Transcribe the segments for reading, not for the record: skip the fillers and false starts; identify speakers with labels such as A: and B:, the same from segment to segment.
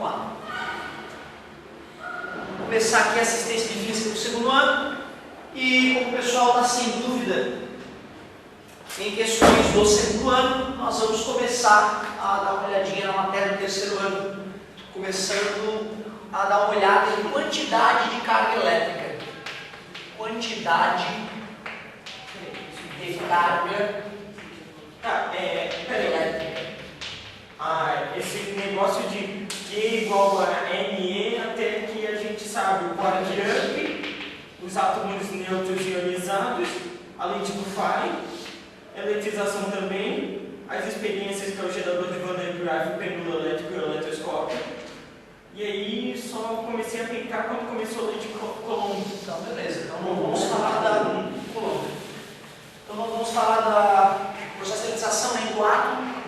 A: Vamos lá. Vou começar aqui a assistência de física do segundo ano e, como o pessoal está sem dúvida em questões do segundo ano, nós vamos começar a dar uma olhadinha na matéria do terceiro ano, começando a dar uma olhada em quantidade de carga elétrica. Quantidade de carga elétrica.
B: Esse negócio de Q igual a NE, até que a gente sabe o quark-up, os átomos neutros ionizados, a lei de Dufay, eletrização também, as experiências que é o gerador de Van der Graaf, o pêndulo elétrico e o eletroscópio. E aí só comecei a aplicar quando começou a lei de Coulomb.
A: Então, beleza. Então, vamos falar da Coulomb. Então, vamos falar da processo de eletrização, né, do átomo.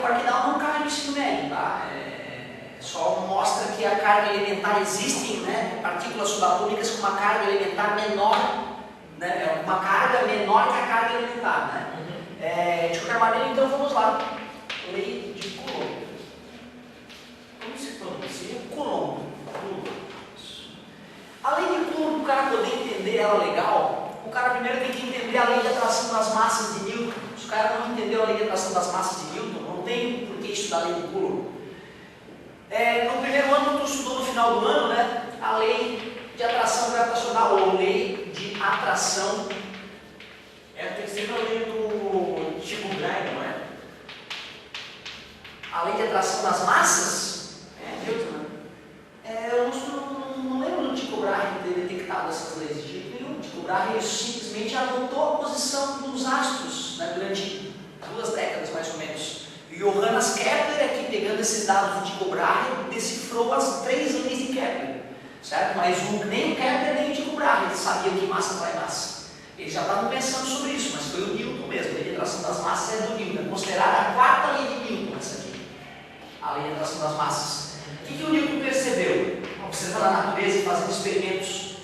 A: Quark down não cai no ensino médio, tá? Só mostra que a carga elementar existe, né? Partículas subatômicas com uma carga elementar menor, né? Uma carga menor que a carga elementar, né? De qualquer maneira, então vamos lá. Lei de Coulomb.
B: Como se pronuncia?
A: Coulomb. A lei de Coulomb, para o cara poder entender ela legal, o cara primeiro tem que entender a lei de atração das massas de Newton. Se o cara não entendeu a lei de atração das massas de Newton, não tem por que estudar a lei de Coulomb. No primeiro ano, tu estudou no final do ano, né? A lei de atração gravitacional, ou lei de atração.
B: É a terceira lei do Tycho Brahe, não é?
A: A lei de atração das massas? Newton, né? Eu não lembro do Tycho Brahe ter detectado essas leis de jeito nenhum. Tycho Brahe simplesmente adotou a posição dos astros, né, durante 2 décadas mais ou menos. E Johannes Kepler, aqui pegando esses dados do Tycho Brahe, decifrou as 3 leis de Kepler, certo? Mas nem o Kepler nem o Tycho Brahe sabiam que massa atrai massa. Eles já estavam pensando sobre isso, mas foi o Newton mesmo. A lei de atração das massas é do Newton, é considerada a 4ª lei de Newton, essa aqui, a lei de atração das massas. O que o Newton percebeu? Observando a natureza e fazendo experimentos,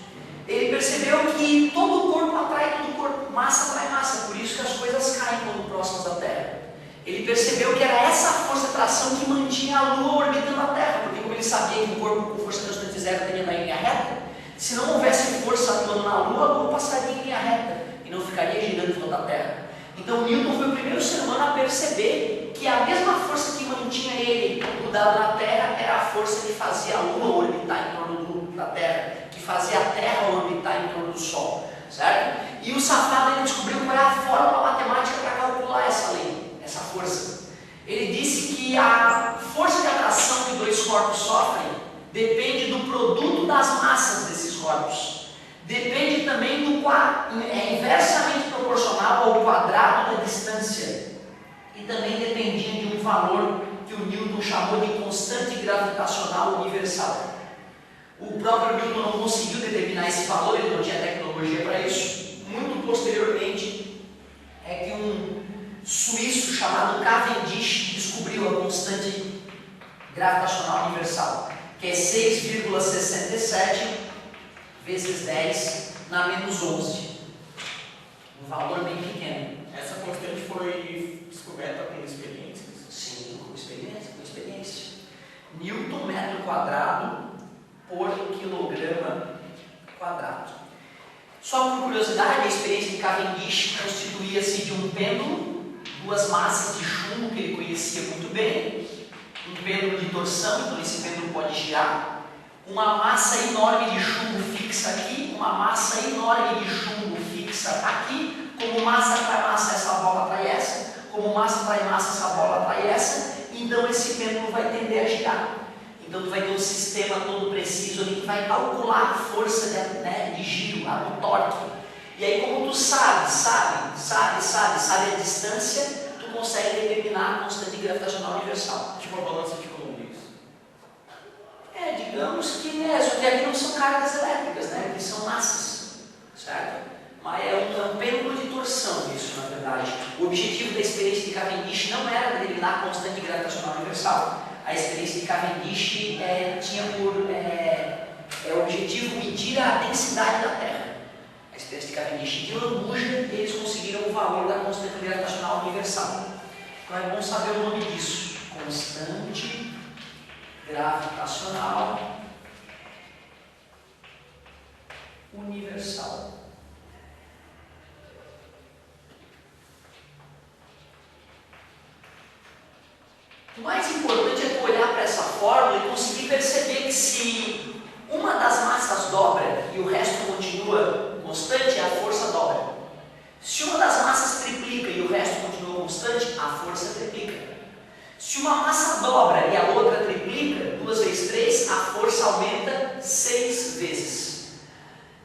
A: ele percebeu que todo corpo atrai todo corpo, massa atrai massa, por isso que as coisas caem quando próximas da Terra. Ele percebeu que era essa força de atração que mantinha a Lua orbitando a Terra, porque como ele sabia que um corpo com força constante zero teria na linha reta, se não houvesse força atuando na Lua, a Lua passaria em linha reta e não ficaria girando em volta da Terra. Então Newton foi o primeiro ser humano a perceber que a mesma força que mantinha ele grudado na Terra era a força que fazia a Lua orbitar em torno da Terra, que fazia a Terra orbitar em torno do Sol, certo? E o safado ele descobriu qual era a fórmula matemática para calcular essa lei, essa força. Ele disse que a força de atração que 2 corpos sofrem depende do produto das massas desses corpos. Depende também é inversamente proporcional ao quadrado da distância. E também dependia de um valor que o Newton chamou de constante gravitacional universal. O próprio Newton não conseguiu determinar esse valor, ele não tinha tecnologia para isso. Muito posteriormente é que um suíço chamado Cavendish descobriu a constante gravitacional universal, que é 6,67 vezes 10 na menos 11. Um valor bem pequeno.
B: Essa constante foi descoberta com experiências?
A: Sim, com experiência. Newton metro quadrado por quilograma quadrado. Só por curiosidade, a experiência de Cavendish constituía-se de um pêndulo, 2 massas de chumbo que ele conhecia muito bem, um pêndulo de torção, então esse pêndulo pode girar, uma massa enorme de chumbo fixa aqui, uma massa enorme de chumbo fixa aqui, como massa atrai massa, essa bola atrai essa, como massa atrai massa, essa bola atrai essa, então esse pêndulo vai tender a girar. Então tu vai ter um sistema todo preciso ali que vai calcular a força de giro, o torque. E aí como tu sabe a distância, tu consegue determinar a constante gravitacional universal.
B: Tipo a balança de Coulomb.
A: Digamos que só que aqui não são cargas elétricas, né? Aqui são massas, certo? Mas é um pêndulo de torção isso, na verdade. O objetivo da experiência de Cavendish não era determinar a constante gravitacional universal. A experiência de Cavendish tinha por objetivo medir a densidade da Terra. A experiência de Cavendish de lambuja, eles conseguiram o valor da constante gravitacional universal. Então é bom saber o nome disso, constante gravitacional universal. O mais importante é tu olhar para essa fórmula e conseguir perceber que se uma das massas dobra e o resto continua constante, a força dobra. Se uma das massas triplica e o resto continua constante, a força triplica. Se uma massa dobra e a outra triplica, 2 vezes 3, a força aumenta 6 vezes.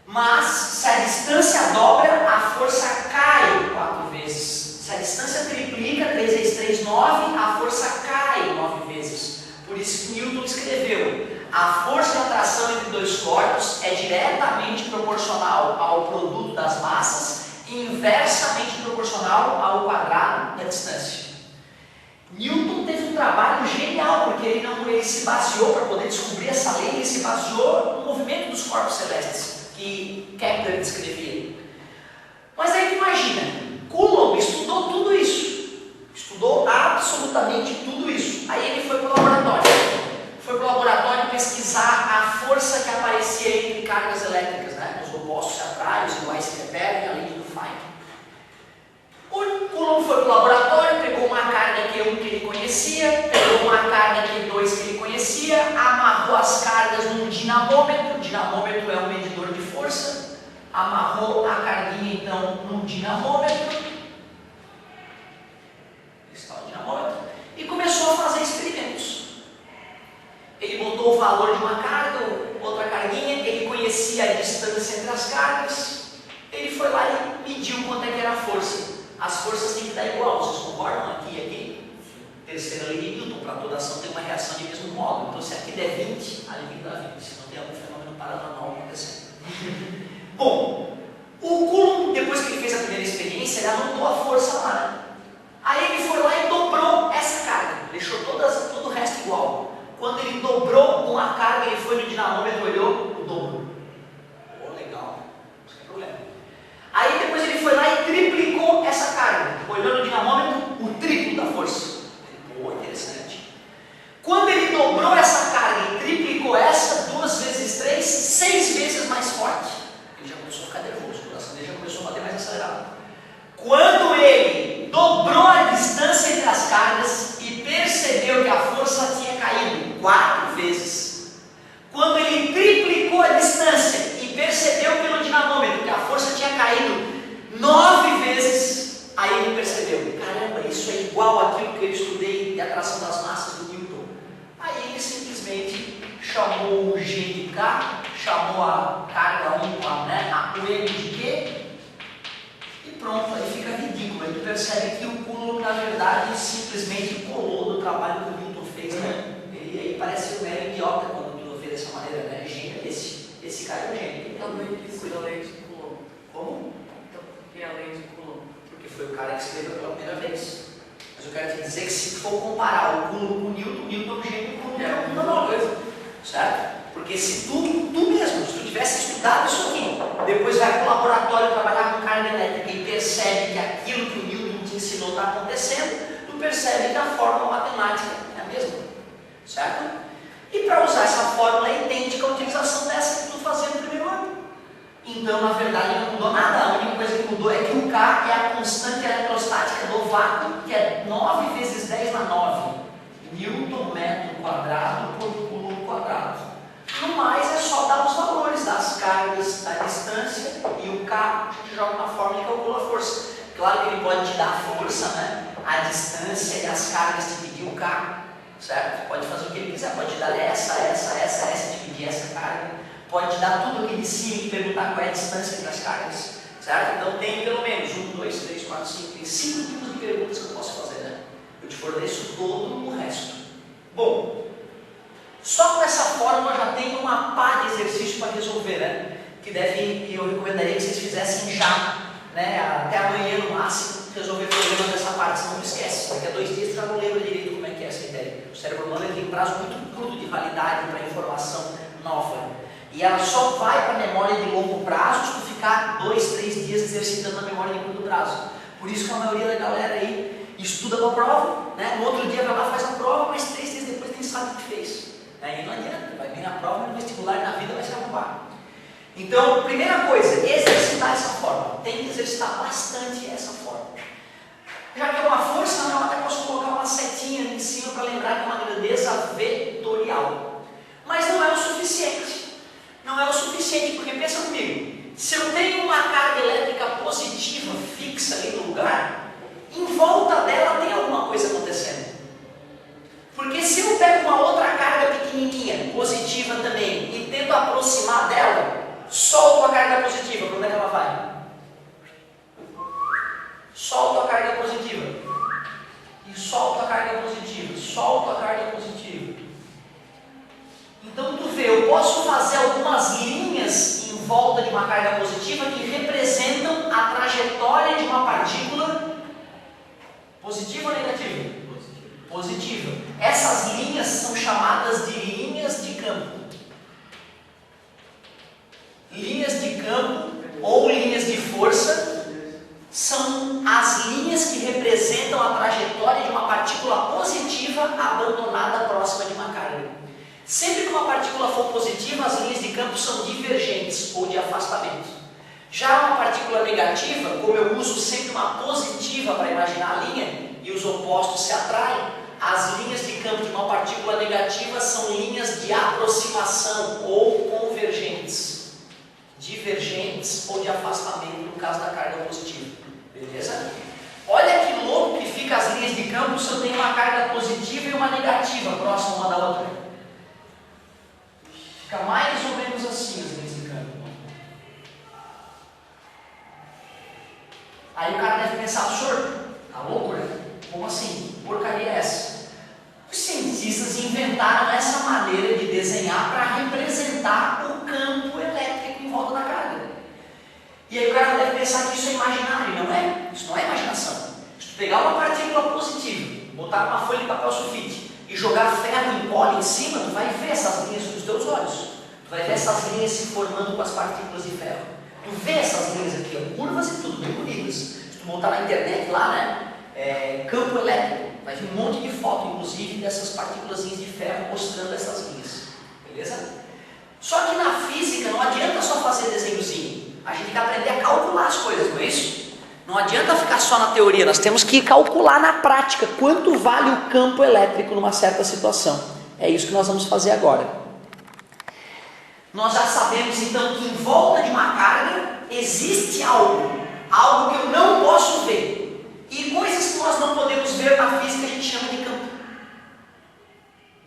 A: Mas, se a distância dobra, a força cai 4 vezes. Se a distância triplica, 3 vezes 3, 9, a força cai 9 vezes. Por isso que Newton escreveu: a força de atração entre dois corpos é diretamente proporcional ao produto das massas e inversamente proporcional ao quadrado da distância. Newton teve um trabalho genial, porque ele se baseou, para poder descobrir essa lei, ele se baseou no movimento dos corpos celestes que Kepler descrevia. Mas aí imagina, Coulomb estudou tudo isso, estudou absolutamente tudo isso. Aí ele foi para o laboratório pesquisar a força que aparecia entre cargas elétricas, né? Os opostos se atraem, os iguais se repelem, a lei de Dufay. O Coulomb foi para o laboratório, pegou uma carga Q1 que ele conhecia, pegou uma carga Q2 que ele conhecia, amarrou as cargas num dinamômetro. O dinamômetro é um medidor de força. Amarrou a carguinha então num dinamômetro. Está o dinamômetro. E começou a fazer experimentos. Ele botou o valor de uma carga, outra carguinha, ele conhecia a distância entre as cargas. Ele foi lá e mediu quanto é que era a força. As forças têm que dar igual, vocês concordam? Aqui e aqui. Terceira lei de Newton, para toda ação tem uma reação de mesmo modo. Então se aqui der 20, ali tem que dar 20, senão tem algum fenômeno paranormal acontecendo. Bom, o Coulomb, depois que ele fez a primeira experiência, ele anotou a força lá, né? Aí ele foi lá e dobrou essa carga, deixou todo o resto igual. Quando ele dobrou uma carga, ele foi no dinamômetro, olhou o dobro. Oh, legal, sem problema. Aí depois ele foi lá e triplicou essa carga, olhou no dinamômetro o triplo da força. Pô, interessante. Quando ele dobrou essa carga e triplicou essa, 2 vezes 3, 6 vezes mais forte. Ele já começou a ficar nervoso, o coração dele já começou a bater mais acelerado. Quando ele dobrou a distância entre as cargas e percebeu que a força tinha caído 4 vezes. Quando ele triplicou a distância e percebeu pelo dinamômetro que a força tinha caído 9 vezes, aí ele percebeu: caramba, isso é igual àquilo que eu estudei de atração das massas do Newton. Aí ele simplesmente chamou o G de K, chamou a carga 1, o M de Q, e pronto, aí fica ridículo. Aí tu percebe que o Coulomb, na verdade, simplesmente colou do trabalho que o Newton fez, né? Ele aí parece um mero idiota quando tu vê dessa maneira, né? Gênio esse cara é um gênio.
C: Então não existe a lei de Coulomb.
A: Como?
C: Então, por que a lei de Coulomb?
A: Porque foi o cara que escreveu pela primeira vez. Mas eu quero te dizer que se for comparar o Coulomb com o Newton é um gênio, o Coulomb é uma coisa, certo? Porque se tu mesmo, se tu tivesse estudado isso aqui, depois vai para o laboratório trabalhar com carga elétrica e percebe que aquilo que o Newton te ensinou está acontecendo, tu percebe que a fórmula matemática é a mesma, certo? E para usar essa fórmula é idêntica à utilização dessa que tu fazia no primeiro ano. Então, na verdade, não mudou nada. A única coisa que mudou é que o K é a constante eletrostática do vácuo, que é 9 vezes 10 na 9 Newton metro quadrado por Coulomb quadrado. No mais, é só dar os valores das cargas, da distância, e o K a gente joga na fórmula e calcula a força. Claro que ele pode te dar a força, né? A distância e as cargas dividir o K, certo? Pode fazer o que ele quiser, pode te dar essa, dividir essa carga, pode te dar tudo aqui de cima e perguntar qual é a distância entre as cargas, certo? Então tem pelo menos 1, 2, 3, 4, 5, tem 5 tipos de perguntas que eu posso fazer, né? Eu te forneço todo o resto. Bom, só com essa fórmula já tem uma pá de exercício para resolver, né? Que eu recomendaria que vocês fizessem já, né? Até amanhã no máximo, resolver problemas dessa parte, senão não esquece. Daqui a 2 dias já não lembra direito como é que é essa ideia. O cérebro humano tem um prazo muito curto de validade para informação nova. E ela só vai para a memória de longo prazo se tu ficar 2, 3 dias exercitando a memória de curto prazo. Por isso que a maioria da galera aí estuda para a prova, né? No outro dia vai lá, faz a prova, mas 3 dias depois nem sabe o que fez. Aí não adianta, vai bem na prova, no vestibular na vida vai se arrumar. Então, primeira coisa, exercitar essa forma. Tem que exercitar bastante essa forma. Já que é uma força, eu até posso colocar uma setinha ali em cima para lembrar que é uma grandeza vetorial. Mas não é o suficiente. Não é o suficiente, porque pensa comigo, se eu tenho uma carga elétrica positiva fixa ali no lugar, em volta dela tem alguma coisa acontecendo. Porque se eu pego uma outra carga pequenininha, positiva também, e tento aproximar dela, solto a carga positiva, para onde é que ela vai? Solto a carga positiva. E solto a carga positiva. Solto a carga positiva. Então tu vê, eu posso fazer algumas linhas em volta de uma carga positiva que representam a trajetória de uma partícula positiva ou negativa? Positiva. Essas linhas são chamadas de linhas de campo. Linhas de campo ou linhas de força são as linhas que representam a trajetória de uma partícula positiva abandonada próxima de uma carga. Sempre que uma partícula for positiva, as linhas de campo são divergentes ou de afastamento. Já uma partícula negativa, como eu uso sempre uma positiva para imaginar a linha e os opostos se atraem, as linhas de campo de uma partícula negativa são linhas de aproximação ou convergentes, divergentes ou de afastamento no caso da carga positiva. Beleza? Olha que louco que fica as linhas de campo se eu tenho uma carga positiva e uma negativa próxima uma da outra. Fica mais ou menos assim as linhas de campo. Aí o cara deve pensar, senhor, tá louco, né? Como assim? Que porcaria é essa? Os cientistas inventaram essa maneira de desenhar para representar o campo elétrico em volta da carga. E aí o cara deve pensar que isso é imaginário, não é? Isso não é imaginação. Se tu pegar uma partícula positiva, botar uma folha de papel sulfite e jogar ferro em pó em cima, tu vai ver essas linhas com os teus olhos. Tu vai ver essas linhas se formando com as partículas de ferro. Tu vê essas linhas aqui, ó, curvas e tudo, bem bonitas. Se tu botar na internet lá, né? Campo elétrico, vai vir um monte de foto, inclusive, dessas partículas de ferro mostrando essas linhas. Beleza? Só que na física não adianta só fazer desenhozinho. A gente tem que aprender a calcular as coisas, não é isso? Não adianta ficar só na teoria, nós temos que calcular na prática quanto vale o campo elétrico numa certa situação. É isso que nós vamos fazer agora. Nós já sabemos então que em volta de uma carga existe algo que eu não posso ver. E coisas que nós não podemos ver na física a gente chama de campo.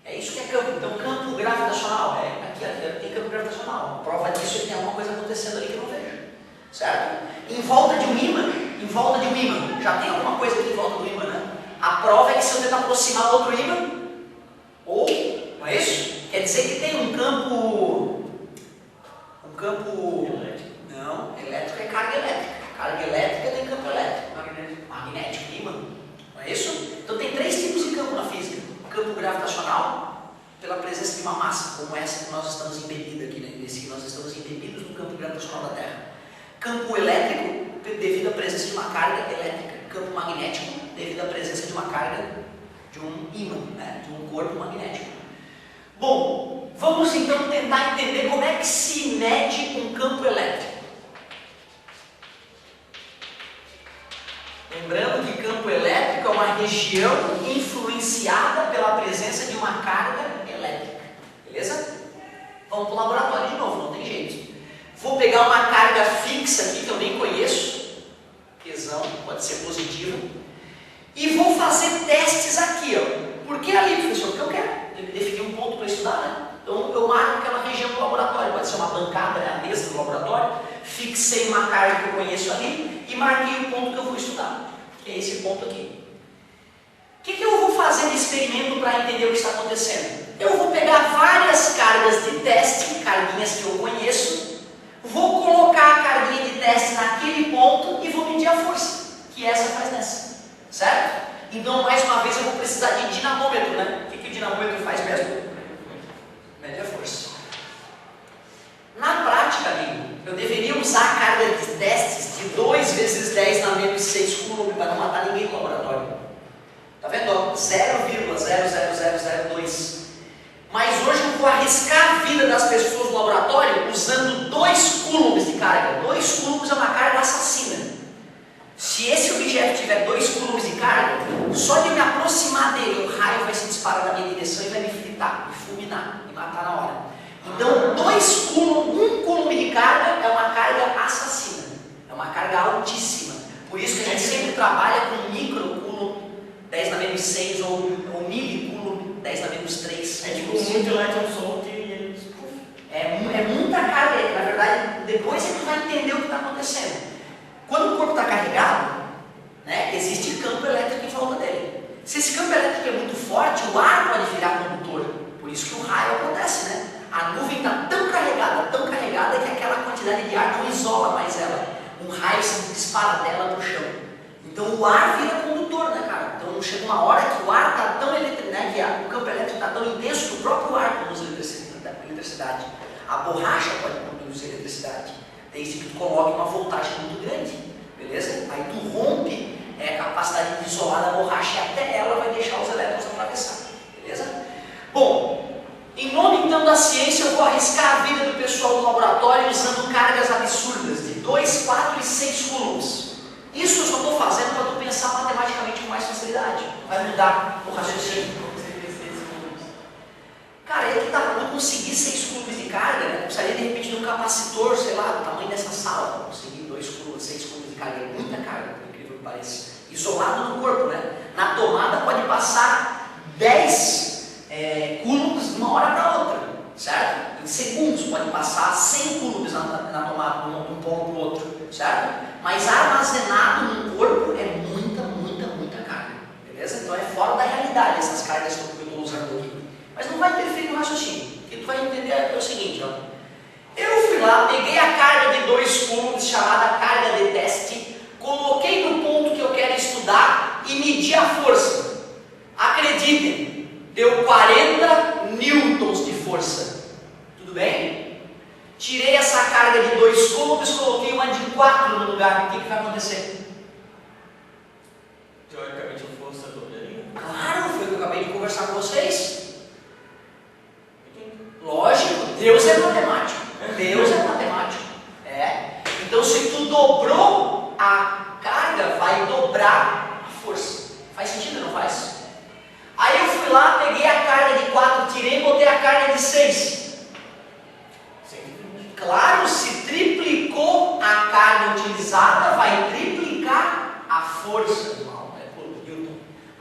A: É isso que é campo. Então campo gravitacional, aqui tem campo gravitacional. A prova disso é que tem alguma coisa acontecendo ali que eu não vejo. Certo? Em volta de um ímã, já tem alguma coisa aqui em volta do ímã, né? A prova é que se eu tentar aproximar outro ímã, ou, não é isso? Quer dizer que tem um campo... Não, elétrico é carga elétrica. Carga elétrica tem campo elétrico. Magnético, ímã. Não é isso? Então tem 3 tipos de campo na física. Campo gravitacional, pela presença de uma massa, como essa que nós estamos embebidos aqui, né? Esse que nós estamos embebidos no campo gravitacional da Terra. Campo elétrico, devido à presença de uma carga elétrica. Campo magnético, devido à presença de uma carga de um ímã, né? De um corpo magnético. Bom, vamos então tentar entender como é que se mede um campo elétrico. Lembrando que campo elétrico é uma região influenciada pela presença de uma carga elétrica. Beleza? Vamos para o laboratório de novo, não tem jeito. Vou pegar uma carga fixa aqui que eu nem conheço, tesão, pode ser positiva, e vou fazer testes aqui, ó. Por que ali, professor? Porque eu quero. Tenho que definir um ponto para estudar, né? Então eu marco aquela região do laboratório, pode ser uma bancada, né? A mesa do laboratório, fixei uma carga que eu conheço ali e marquei o ponto que eu vou estudar, que é esse ponto aqui. O que eu vou fazer de experimento para entender o que está acontecendo? Eu vou pegar várias cargas de teste, carguinhas que eu conheço, vou colocar a carguinha de teste naquele ponto e vou medir a força, que essa faz nessa, certo? Então, mais uma vez, eu vou precisar de dinamômetro, né? O que o dinamômetro faz mesmo? Mede a força. Na prática, amigo, eu deveria usar a carga de testes de 2 × 10⁻⁶ coulomb para não matar ninguém no laboratório. 0,00002. Mas hoje eu vou arriscar a vida das pessoas no laboratório usando 2 coulombs de carga. 2 coulombs é uma carga assassina. Se esse objeto tiver 2 coulombs de carga, só de me aproximar dele, o raio vai se disparar na minha direção e vai me fritar, me fulminar, me matar na hora. Então, 2 coulombs, 1 coulomb de carga é uma carga assassina. É uma carga altíssima. Por isso que a gente sempre trabalha com micro coulomb 10 na menos 6 ou milli coulomb 10 na menos 3.
B: É tipo muito elétron solto e eles...
A: É muita carga, na verdade, depois é que tu vai entender o que está acontecendo. Quando o corpo está carregado, né, existe campo elétrico em volta dele. Se esse campo elétrico é muito forte, o ar pode virar condutor. Por isso que o raio acontece, né? A nuvem está tão carregada que aquela quantidade de ar não isola mais ela. Um raio se dispara dela para o chão. Então o ar vira condutor, né, cara? Então chega uma hora que o ar está tão elétrico, né, que o campo elétrico está tão intenso que o próprio ar produz eletricidade. A borracha pode produzir eletricidade, desde que tu coloque uma voltagem muito grande, beleza? Aí tu rompe a capacidade de isolar a borracha e até ela vai deixar os elétrons atravessar, beleza? Bom, em nome então da ciência, eu vou arriscar a vida do pessoal do laboratório usando cargas absurdas de 2, 4 e 6 coulombs. Isso eu só estou fazendo para tu pensar matematicamente com mais facilidade. Vai mudar o raciocínio. Cara, é que dá para conseguir 6 coulombs de carga, né? Precisaria de repente de um capacitor, sei lá, do tamanho dessa sala, para conseguir 2 coulombs, 6 coulombs de carga. É muita carga, por incrível que pareça. Isolado no corpo, né? Na tomada pode passar 10 coulombs de uma hora para outra, certo? Em segundos pode passar 100 coulombs na tomada, de um ponto para o outro, certo? Mas armazenado no corpo é muita carga, beleza? Então é fora da realidade essas cargas que eu estou usando aqui. Mas não vai interferir no raciocínio. O que tu vai entender é o seguinte, ó. Eu fui lá, peguei a carga de 2 coulombs, chamada carga de teste, coloquei no ponto que eu quero estudar e medi a força. Acreditem, deu 40 newtons de força. Tudo bem? Tirei essa carga de 2 coulombs, coloquei uma de 4 no lugar. O que vai acontecer?
B: Teoricamente a força dobraria.
A: Claro, foi o que eu acabei de conversar com vocês. Lógico, Deus é matemático. Deus é matemático. Então se tu dobrou a carga, vai dobrar a força. Faz sentido, não faz? Aí eu fui lá, peguei a carga de 4, tirei e botei a carga de 6. Claro, se triplicou a carga utilizada, vai triplicar a força.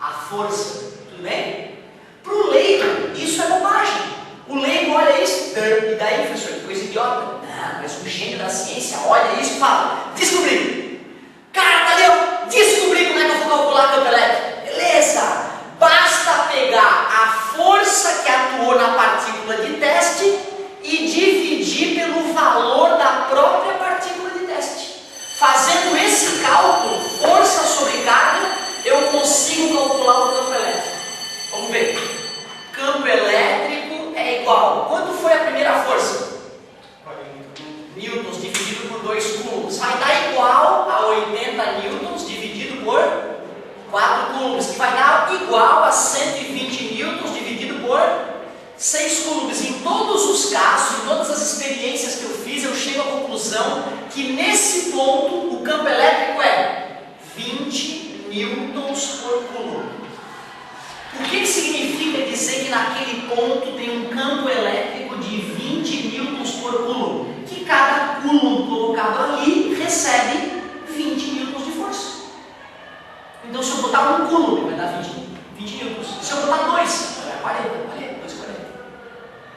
A: A força, tudo bem? Para o leigo, isso é bobagem. O leigo olha isso, e daí, professor, que coisa idiota. Não, mas um gênio da ciência olha isso e fala, descobri. Cara, tá ali, ó, descobri como é que eu vou calcular campo elétrico. Beleza, basta pegar a força que atuou na partícula de teste e dividir pelo valor da própria partícula de teste. Fazendo esse cálculo, força sobre carga, eu consigo calcular o campo elétrico. Vamos ver. Campo elétrico é igual. Quanto foi a primeira força?
B: 40
A: newtons dividido por 2 coulombs. Vai dar igual a 80 newtons dividido por 4 coulombs, que vai dar igual a 120 newtons dividido por 6 coulombs. Em todos os casos, em todas as experiências que eu fiz, eu chego à conclusão que nesse ponto o campo elétrico é 20 newtons por coulomb. O que significa dizer que naquele ponto tem um campo elétrico de 20 newtons por coulomb? Que cada coulomb colocado ali recebe 20 newtons de força. Então se eu botar um coulomb vai dar 20 newtons. Se eu botar 2, vai dar 40, 2,40.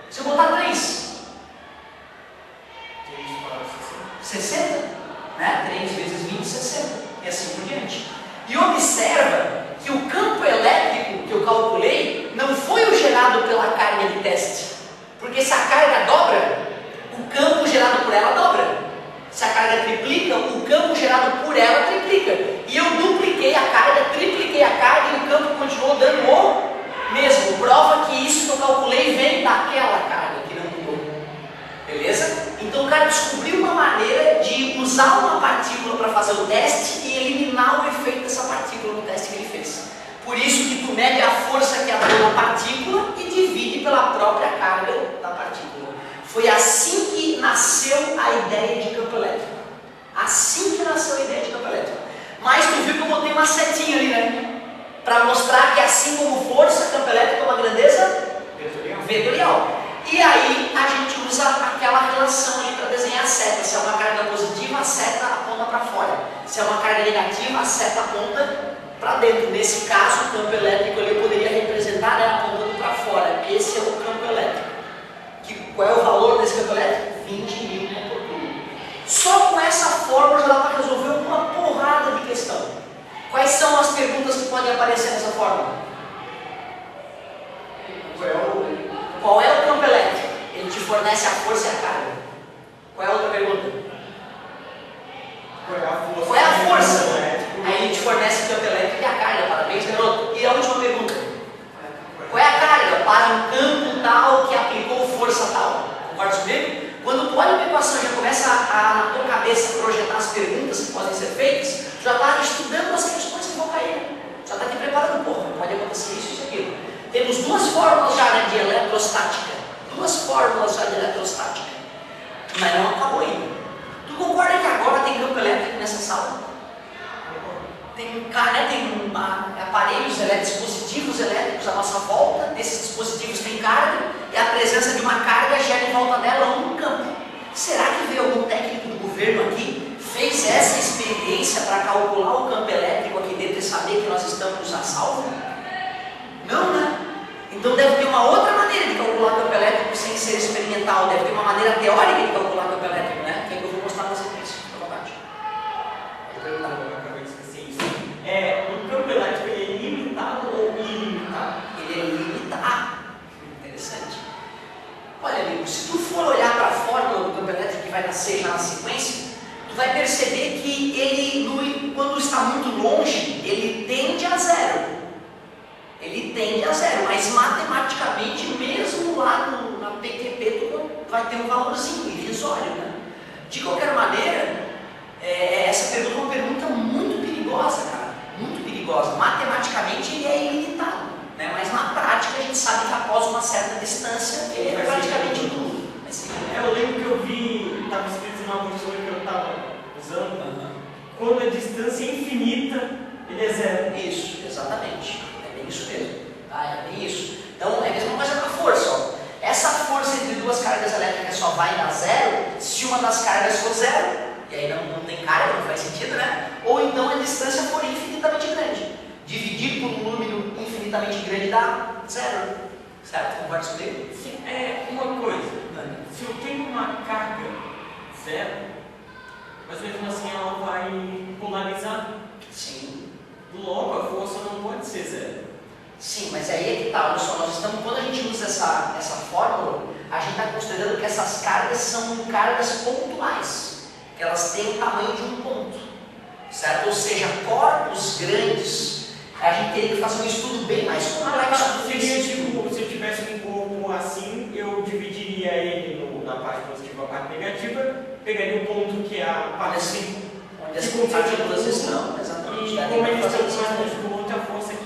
A: Se eu botar 3, 60, né? 3 vezes 20, 60. E assim por diante. E observa que o campo elétrico que eu calculei não foi o gerado pela carga de teste. Porque se a carga dobra, o campo gerado por ela dobra. Se a carga triplica, o campo gerado por ela triplica. E eu dupliquei a carga, tripliquei a carga e o campo continuou dando o mesmo. Prova que isso que eu calculei vem daquela carga que não mudou. Beleza? Então o cara descobriu uma maneira de usar uma partícula para fazer o teste e eliminar o efeito dessa partícula no teste que ele fez. Por isso que tu mede a na partícula e divide pela própria carga da partícula. Foi assim que nasceu a ideia de campo elétrico. Assim que nasceu a ideia de campo elétrico. Mas tu viu que eu botei uma setinha ali, né? Para mostrar que assim como força, campo elétrico é uma grandeza vetorial. E aí a gente usa aquela relação ali para desenhar a seta. Se é uma carga positiva, a seta aponta para fora. Se é uma carga negativa, a seta aponta para dentro. Nesse caso, o campo elétrico ali eu poderia representar, né, apontando para fora. Esse é o campo elétrico. Qual é o valor desse campo elétrico? 20 mil por coulomb. Só com essa fórmula já dá para resolver uma porrada de questão. Quais são as perguntas que podem aparecer nessa fórmula? Qual é o campo elétrico? Ele te fornece a força e a carga. Qual é a outra pergunta? Qual é a força? Aí ele te fornece o campo elétrico e a carga. Parabéns, garoto. E a última pergunta? Qual é a carga para um campo tal que aplicou força tal? Concorda comigo? Quando tu olha uma equação e já começa na tua cabeça projetar as perguntas que podem ser feitas, tu já está estudando as questões que vão cair. Já está te preparando, porra, pode acontecer isso e aquilo. Temos duas fórmulas já, né, de eletrostática. Duas fórmulas já de eletrostática. Mas não acabou ainda. Tu concorda que agora tem campo elétrico nessa sala? Tem aparelhos elétricos, dispositivos elétricos à nossa volta. Desses dispositivos tem carga, e a presença de uma carga gera em volta dela um campo. Será que veio algum técnico do governo aqui, fez essa experiência para calcular o campo elétrico aqui dentro e saber que nós estamos a salvo? Não, né? Então deve ter uma outra maneira de calcular o campo elétrico sem ser experimental. Deve ter uma maneira teórica de calcular o campo elétrico, né? Que é que eu vou mostrar na sequência. Fica à vontade.
B: O campo elétrico ele é limitado ou ilimitado?
A: Ele é limitado. Interessante. Olha, amigo, se tu for olhar para a fórmula do campo elétrico que vai nascer já na sequência, tu vai perceber que ele, quando está muito longe, ele tende a zero. Ele tende a zero, mas matematicamente, mesmo lá na PQP, tu vai ter um valorzinho irrisório, né? De qualquer maneira, essa pergunta é uma pergunta muito perigosa, cara. Muito perigosa. Matematicamente ele é ilimitado, né? Mas na prática a gente sabe que após uma certa distância ele é praticamente nulo.
B: Eu lembro que eu vi, estava escrito na mochila que eu estava usando, quando a distância é infinita, ele é zero.
A: Isso, exatamente. É bem isso mesmo. Tá? É bem isso. Então é a mesma coisa com a força. Ó. Essa força entre duas cargas elétricas só vai dar zero se uma das cargas for zero. E aí não tem carga, não faz sentido, né? Ou então a distância for infinitamente grande. Dividir por um número infinitamente grande dá zero. Certo? Concorda comigo?
B: Sim, uma coisa. Se eu tenho uma carga zero, mas mesmo assim ela vai polarizar.
A: Sim.
B: Logo a força não pode ser zero.
A: Sim, mas aí é que tá, olha só, quando a gente usa essa fórmula, a gente está considerando que essas cargas são cargas pontuais, que elas têm o tamanho de um ponto, certo? Ou seja, corpos grandes, a gente teria que fazer um estudo bem mais complexo.
B: Seria tipo, se eu tivesse um corpo assim, eu dividiria ele na parte positiva e a parte negativa, pegaria o ponto que é a parte assim,
A: onde as partículas estão, exatamente.
B: E como eles estão mais longe do outro, a força aqui.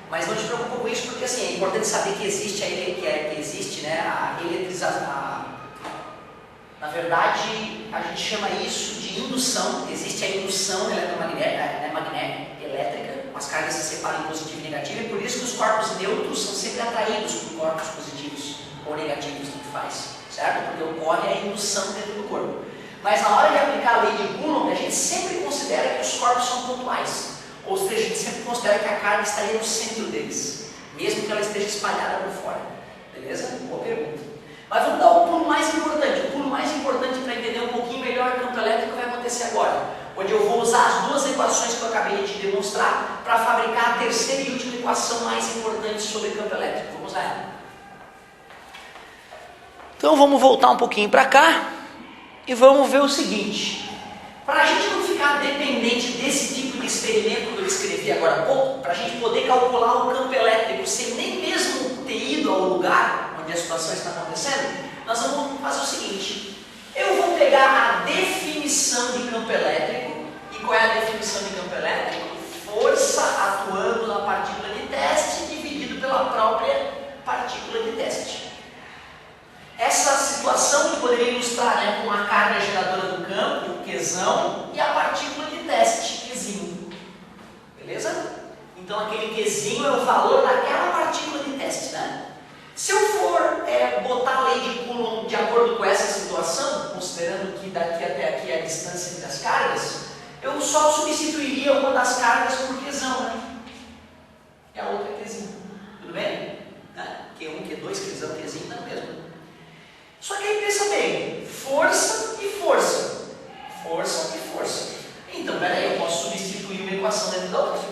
A: Mas não te preocupa com isso, porque assim, é importante saber que existe né, a eletrização. Na verdade, a gente chama isso de indução. Existe a indução eletromagnética, elétrica, as cargas se separam em positivo e negativo, e por isso que os corpos neutros são sempre atraídos por corpos positivos ou negativos, que faz, certo? Porque ocorre a indução dentro do corpo. Mas na hora de aplicar a lei de Coulomb, a gente sempre considera que os corpos são pontuais. Ou seja, a gente sempre considera que a carga estaria no centro deles, mesmo que ela esteja espalhada por fora. Beleza? Boa pergunta. Mas vamos dar o pulo mais importante. O pulo mais importante para entender um pouquinho melhor o campo elétrico vai acontecer agora, onde eu vou usar as duas equações que eu acabei de te demonstrar para fabricar a terceira e última equação mais importante sobre campo elétrico. Vamos usar ela. Então vamos voltar um pouquinho para cá e vamos ver o seguinte. Para a gente não ficar dependente desse tipo de experimento que eu descrevi agora há pouco, para a gente poder calcular o campo elétrico sem nem mesmo ter ido ao lugar onde a situação está acontecendo, nós vamos fazer o seguinte. Eu vou pegar a definição de campo elétrico. E qual é a definição de campo elétrico? Força atuando na partícula de teste dividido pela própria carga geradora do campo, Qzão, e a partícula de teste, Qzinho. Beleza? Então aquele Qzinho é o valor daquela partícula de teste, né? Se eu for botar a lei de Coulomb de acordo com essa situação, considerando que daqui até aqui é a distância entre as cargas, eu só substituiria uma das cargas por Qzão, né? E a outra é Qzinho. Tudo bem? Né? Q1, Q2, Qzão, Qzinho, não é mesmo? Só que aí pensa bem, força e força. Força e força. Então, peraí, eu posso substituir uma equação dentro da outra.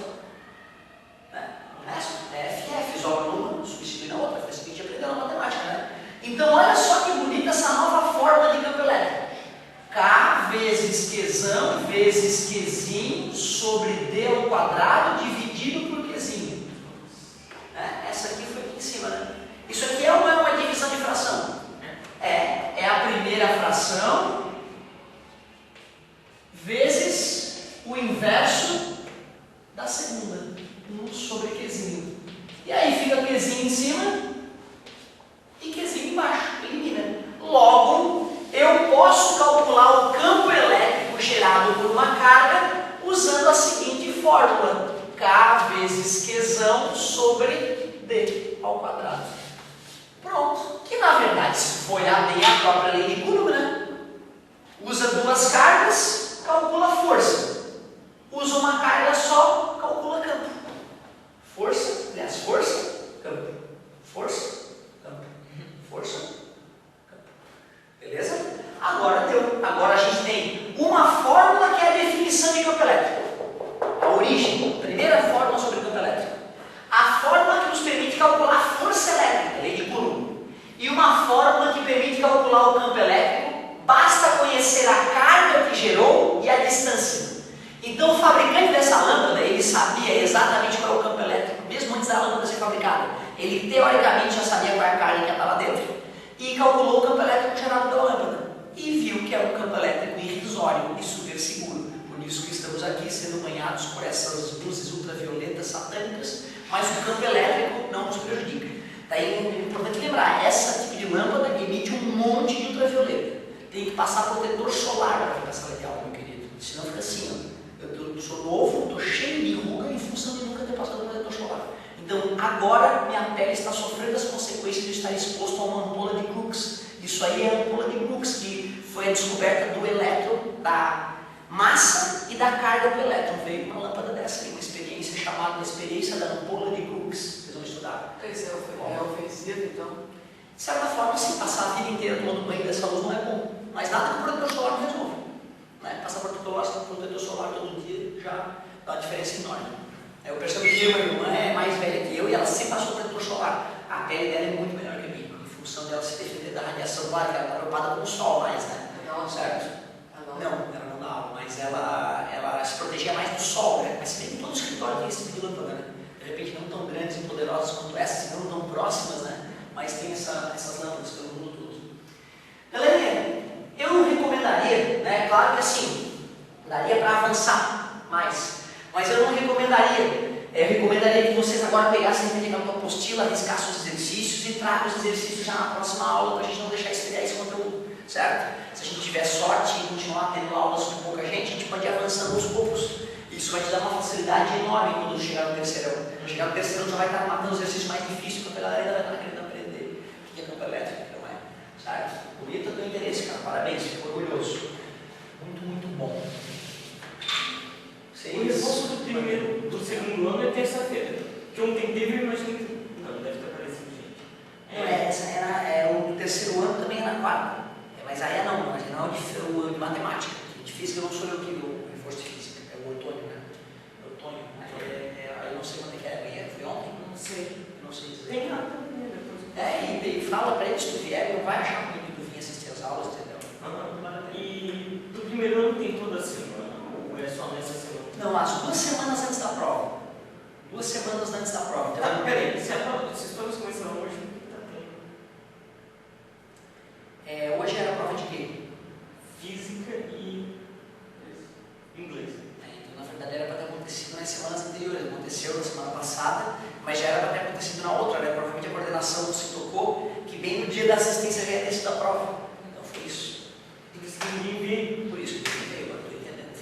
A: Né? F, isola numa, substitui na outra. Foi isso que a gente aprendeu na matemática, né? Então, olha só que bonita essa nova fórmula de campo elétrico. K vezes Qzão vezes Qzinho sobre D ao quadrado dividido por Qzinho. Essa aqui foi aqui em cima, né? Isso aqui é uma divisão de fração. É a primeira fração vezes o inverso da segunda. 1 sobre Qzinho. E aí fica Qzinho em cima e Qzinho embaixo. Elimina. Logo, eu posso calcular o campo elétrico gerado por uma carga usando a seguinte fórmula. K vezes Qzão sobre D ao quadrado. Pronto. Que na verdade, se for olhar bem a própria lei de Coulomb, né? Usa duas cargas, calcula força. Usa uma carga só, calcula campo. Força, aliás, força, campo. Força, campo. Força, campo. Beleza? Agora deu. Agora a gente tem uma fórmula que é a definição de campo elétrico. A origem, a primeira fórmula sobre campo elétrico. A fórmula que nos permite calcular a força elétrica, a lei de Coulomb. E uma fórmula que permite calcular o campo elétrico, basta conhecer a carga que gerou e a distância. Então o fabricante dessa lâmpada, ele sabia exatamente qual é o campo elétrico, mesmo antes da lâmpada ser fabricada. Ele teoricamente já sabia qual é a carga que estava dentro e calculou o campo elétrico gerado pela lâmpada. E viu que era um campo elétrico irrisório e super seguro. Por isso que estamos aqui sendo banhados por essas luzes ultravioletas satânicas, mas o campo elétrico não nos prejudica. Daí é importante lembrar, essa tipo de lâmpada emite um monte de ultravioleta. Tem que passar protetor solar para ficar essa legal, meu querido. Senão fica assim, ó. Eu sou novo, estou cheio de ruga em função de nunca ter passado protetor solar. Então agora minha pele está sofrendo as consequências de estar exposto a uma ampola de Crookes. Isso aí é a ampola de Crookes, que foi a descoberta do elétron, da massa e da carga do elétron. Veio uma lâmpada dessa aí, uma experiência chamada experiência da ampola de Crookes. Vocês vão estudar.
C: É ofensivo, então?
A: De certa forma, sim, passar a vida inteira tomando banho dessa luz não é bom. Mas nada que o protetor solar não resolve. Né? Passar protetor solar todo dia já dá uma diferença enorme. Eu percebo que minha irmã é mais velha que eu e ela sempre passou protetor solar. A pele dela é muito melhor que a minha, em função dela se defender da radiação solar, que ela está preocupada com o sol mais, né?
C: Não,
A: certo? Não, ela não dá aula, mas ela se protegia mais do sol, né? Mas se bem que todo escritório tem esse tipo de lâmpada, né? De repente não tão grandes e poderosas quanto essas, não tão próximas, né? Mas tem essas lâmpadas pelo mundo todo. Galerinha, eu recomendaria, né? Claro que assim, daria para avançar mais, mas eu não recomendaria. Eu recomendaria que vocês agora pegassem a tua apostila, arriscassem os exercícios e tragam os exercícios já na próxima aula para a gente não deixar esfriar esse conteúdo, certo? Se a gente tiver sorte e continuar tendo aulas com pouca gente, a gente pode ir avançando aos poucos. Isso vai te dar uma facilidade enorme quando chegar no terceirão. Quando chegar no terceirão já vai estar matando os exercícios mais difíceis, porque a galera ainda vai estar querendo aprender o que é campo elétrico, não é? Certo? Bonito o teu interesse, cara. Parabéns, fico orgulhoso. Muito, muito bom.
B: O reforço do segundo ano é terça-feira. Que ontem teve, eu imagino que não deve ter aparecido gente.
A: O terceiro ano também é na quarta. Mas aí não é o ano de matemática. De física não sou eu que dou o reforço de física, é o Antônio, né? É o Antônio. Aí eu não sei quando é que é, amanhã, foi ontem?
B: Não sei.
A: Não sei dizer.
B: Tem lá também, depois.
A: E fala pra ele, se tu vier, não vai achar ruim que tu vinha assistir as aulas, entendeu?
B: E do primeiro ano tem toda a semana, ou é só nessa semana?
A: Não, as 2 semanas antes da prova. 2 semanas antes da prova.
B: Tá, peraí, se as provas começaram hoje, tá tendo.
A: Hoje era a prova de quê?
B: Física e inglês.
A: Então, na verdade, era para ter acontecido nas semanas anteriores. Aconteceu na semana passada, mas já era para ter acontecido na outra, né? Provavelmente a coordenação se tocou, que bem no dia da assistência já ia ter sido a prova. Então foi isso.
B: Porque se ninguém vê.
A: Por isso que eu veio, agora estou entendendo.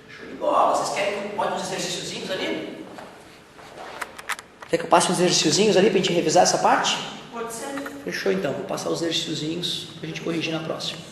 A: Show de bola. Vocês querem que eu bote uns exercíciozinhos ali? Quer que eu passe uns exercíciozinhos ali para a gente revisar essa parte?
B: Pode ser.
A: Fechou então, vou passar os exercíciozinhos para a gente corrigir na próxima.